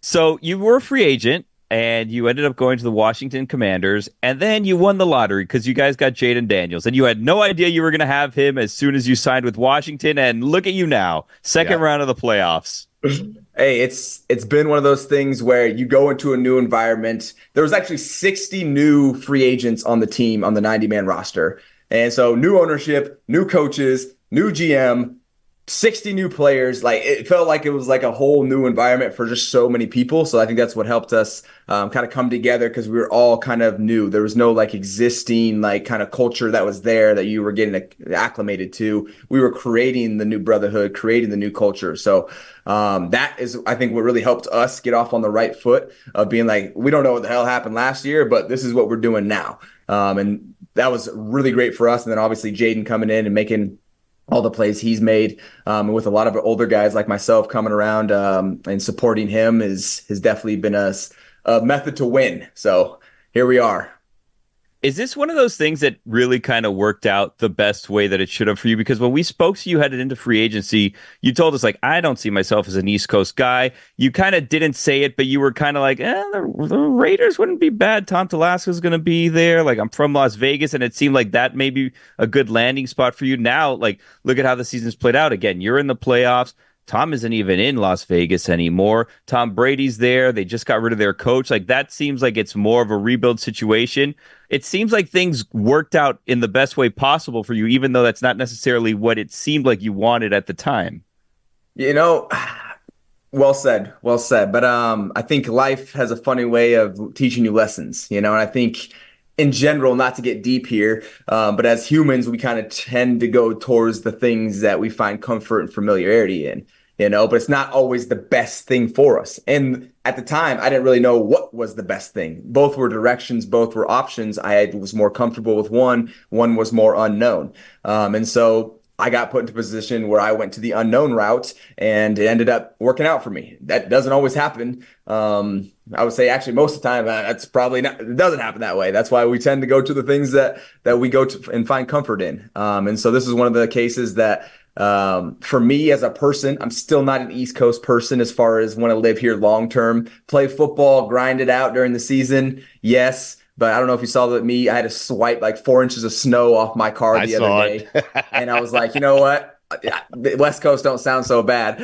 So you were a free agent and you ended up going to the Washington Commanders, and then you won the lottery because you guys got Jayden Daniels, and you had no idea you were going to have him as soon as you signed with Washington. And look at you now, second Yeah. round of the playoffs. Hey, it's been one of those things where you go into a new environment. There was actually 60 new free agents on the team on the 90-man roster. And so new ownership, new coaches, new GM, 60 new players. Like it felt like it was like a whole new environment for just so many people. So I think that's what helped us kind of come together because we were all kind of new. There was no like existing like kind of culture that was there that you were getting acclimated to. We were creating the new brotherhood, creating the new culture. So that is, I think, what really helped us get off on the right foot of being like, we don't know what the hell happened last year, but this is what we're doing now. And that was really great for us. And then obviously Jayden coming in and making all the plays he's made, with a lot of older guys like myself coming around and supporting him has definitely been a method to win. So here we are. Is this one of those things that really kind of worked out the best way that it should have for you? Because when we spoke to you headed into free agency, you told us, like, I don't see myself as an East Coast guy. You kind of didn't say it, but you were kind of like, the Raiders wouldn't be bad. Tom Telesco's going to be there. Like, I'm from Las Vegas, and it seemed like that may be a good landing spot for you. Now, like, look at how the season's played out. Again, you're in the playoffs. Tom isn't even in Las Vegas anymore. Tom Brady's there. They just got rid of their coach. Like, that seems like it's more of a rebuild situation. It seems like things worked out in the best way possible for you, even though that's not necessarily what it seemed like you wanted at the time. You know, well said, well said. But I think life has a funny way of teaching you lessons, and I think in general, not to get deep here, but as humans, we kind of tend to go towards the things that we find comfort and familiarity in. But it's not always the best thing for us. And at the time, I didn't really know what was the best thing. Both were directions, both were options. I was more comfortable with one was more unknown. And so I got put into a position where I went to the unknown route and it ended up working out for me. That doesn't always happen. I would say actually most of the time, that's probably not, it doesn't happen that way. That's why we tend to go to the things that we go to and find comfort in. And so this is one of the cases that, for me as a person, I'm still not an East Coast person as far as want to live here long term, play football, grind it out during the season. Yes. But I don't know if you saw that I had to swipe like 4 inches of snow off my car the other day. And I was like, you know what? The West Coast don't sound so bad.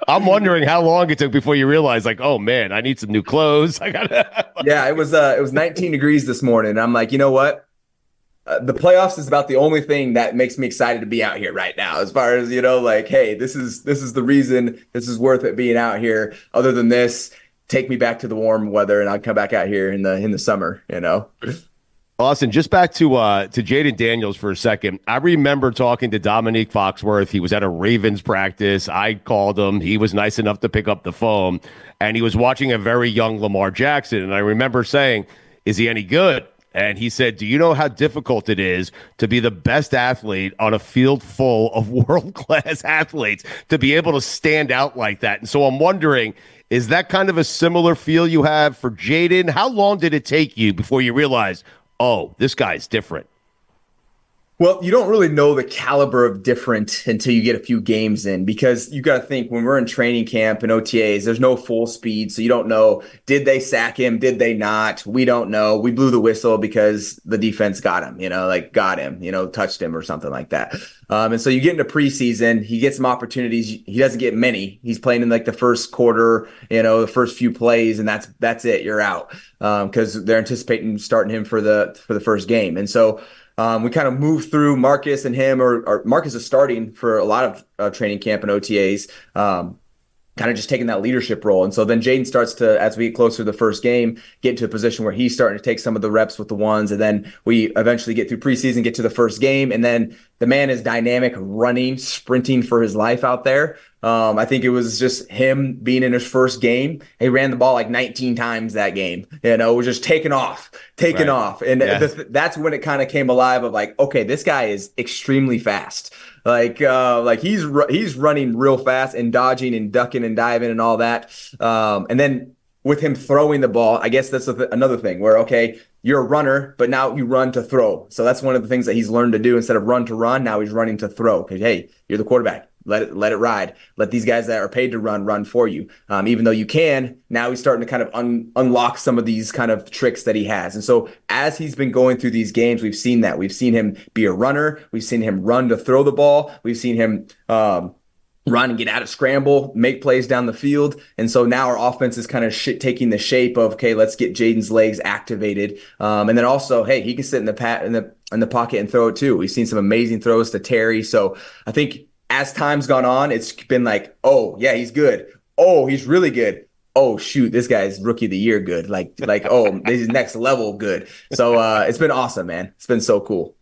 I'm wondering how long it took before you realized, like, oh man, I need some new clothes. I gotta. Yeah, it was 19 degrees this morning. And I'm like, you know what? The playoffs is about the only thing that makes me excited to be out here right now. As far as, like, hey, this is the reason this is worth it being out here. Other than this, take me back to the warm weather and I'll come back out here in the summer, Austin, just back to Jayden Daniels for a second. I remember talking to Dominique Foxworth. He was at a Ravens practice. I called him. He was nice enough to pick up the phone, and he was watching a very young Lamar Jackson. And I remember saying, is he any good? And he said, do you know how difficult it is to be the best athlete on a field full of world-class athletes, to be able to stand out like that? And so I'm wondering, is that kind of a similar feel you have for Jayden? How long did it take you before you realized, oh, this guy's different? Well, you don't really know the caliber of different until you get a few games in, because you got to think when we're in training camp and OTAs, there's no full speed. So you don't know, did they sack him? Did they not? We don't know. We blew the whistle because the defense got him, touched him or something like that. And so you get into preseason, he gets some opportunities. He doesn't get many. He's playing in like the first quarter, the first few plays, and that's it. You're out. Because they're anticipating starting him for the first game. And so we kind of move through Marcus and him, or Marcus is starting for a lot of training camp and OTAs, kind of just taking that leadership role. And so then Jayden starts to, as we get closer to the first game, get into a position where he's starting to take some of the reps with the ones. And then we eventually get through preseason, get to the first game. And then the man is dynamic, running, sprinting for his life out there. I think it was just him being in his first game. He ran the ball like 19 times that game. It was just taking off. And that's when it kind of came alive of like, okay, this guy is extremely fast. Like he's running real fast and dodging and ducking and diving and all that. And then with him throwing the ball, I guess that's another thing where, okay, you're a runner, but now you run to throw. So that's one of the things that he's learned to do. Instead of run to run, now he's running to throw. Because, hey, you're the quarterback. let it ride. Let these guys that are paid to run for you. Even though you can, now he's starting to kind of unlock some of these kind of tricks that he has. And so as he's been going through these games, we've seen that. We've seen him be a runner. We've seen him run to throw the ball. We've seen him run and get out of scramble, make plays down the field. And so now our offense is kind of taking the shape of, okay, let's get Jayden's legs activated. And then also, hey, he can sit in the pocket and throw it too. We've seen some amazing throws to Terry. So I think as time's gone on, it's been like, oh yeah, he's good. Oh, he's really good. Oh shoot, this guy's rookie of the year good. Like, oh, this is next level good. So it's been awesome, man. It's been so cool.